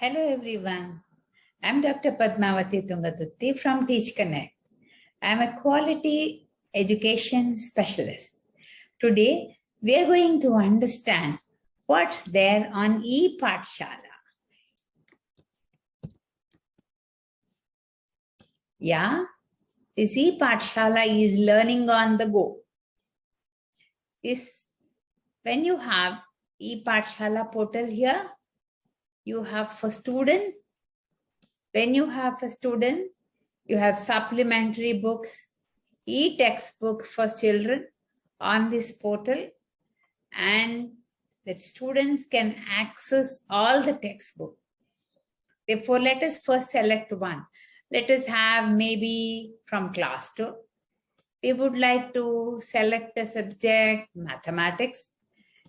Hello everyone. I'm Dr. Padmavathy from Teach Connect. I'm a quality education specialist. Today, we are going to understand what's there on epathshala. Yeah, this epathshala is learning on the go. When you have epathshala portal here, you have for student. When you have a student, you have supplementary books, e-textbook for children on this portal, and that students can access all the textbook. Therefore, let us first select one. Let us have maybe from class 2. We would like to select a subject, mathematics.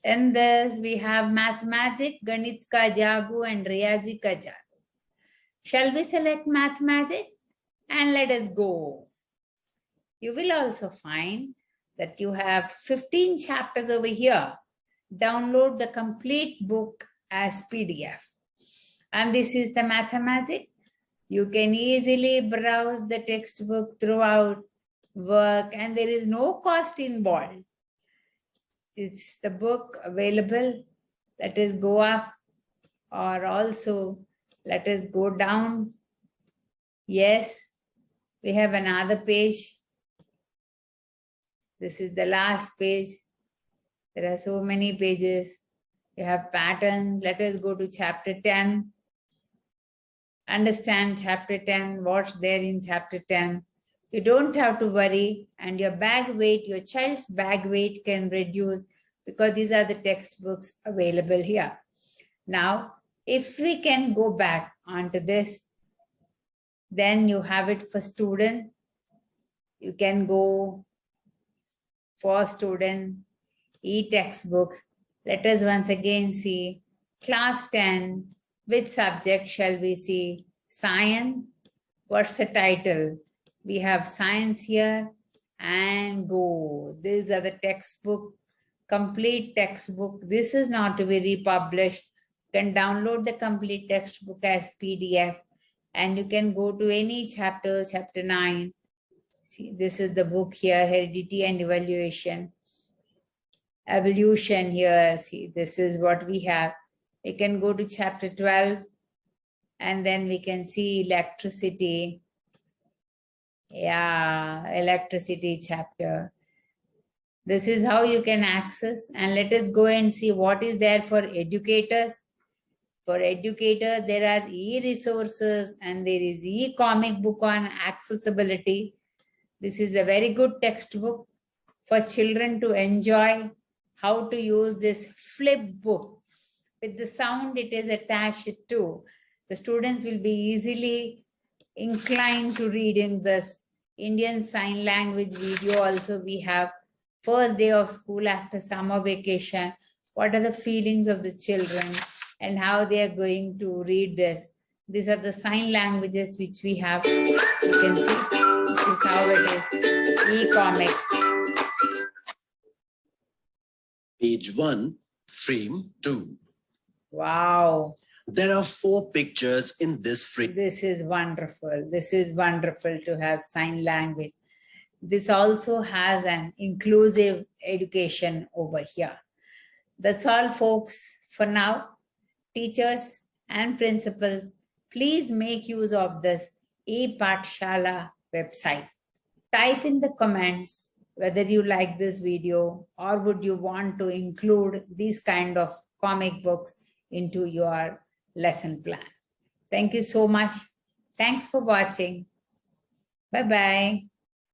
In this, we have mathematics, Ganit ka Jagu and Riyazi ka Jagu. Shall we select mathematics? And let us go. You will also find that you have 15 chapters over here. Download the complete book as PDF. And this is the mathematics. You can easily browse the textbook throughout work and there is no cost involved. It's the book available. Let us go up or also let us go down. Yes, we have another page. This is the last page. There are so many pages. You have patterns. Let us go to chapter 10. Understand chapter 10, what's there in chapter 10. You don't have to worry, and your bag weight, your child's bag weight can reduce because these are the textbooks available here. Now, if we can go back onto this, then you have it for student. You can go for student, e-textbooks. Let us once again see class 10. Which subject shall we see? Science. What's the title? We have science here and go. These are the textbook, complete textbook. This is not to be republished. You can download the complete textbook as PDF and you can go to any chapter, chapter 9. See, this is the book here, Heredity and Evaluation. Evolution here, see, this is what we have. We can go to chapter 12 and then we can see electricity. Yeah, electricity chapter. This is how you can access, and let us go and see what is there for educators. For educators, there are e-resources and there is e-comic book on accessibility. This is a very good textbook for children to enjoy how to use this flip book. With the sound it is attached to, the students will be easily inclined to read in this. Indian Sign Language video also we have. First day of school after summer vacation. What are the feelings of the children and how they are going to read this. These are the sign languages which we have. You can see this is how it is. E-comics. Page 1, frame 2. Wow. There are 4 pictures in this frame. This is wonderful. This is wonderful to have sign language. This also has an inclusive education over here. That's all, folks, for now. Teachers and principals, please make use of this epathshala website. Type in the comments whether you like this video or would you want to include these kind of comic books into your lesson plan. Thank you so much. Thanks for watching. Bye-bye.